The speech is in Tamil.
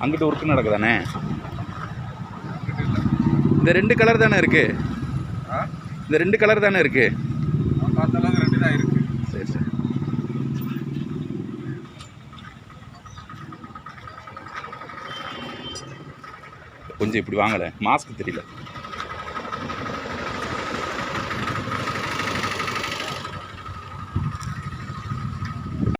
அங்கிட்டு ஒர்க்கு நடக்குதானே? இந்த 2 கலர் தானே இருக்குது? இந்த 2 கலர் தானே இருக்குது? பார்த்தளவுக்கு 2 தான் இருக்குது. சரி சரி. கொஞ்சம் இப்படி வாங்கலை, மாஸ்க் தெரியல.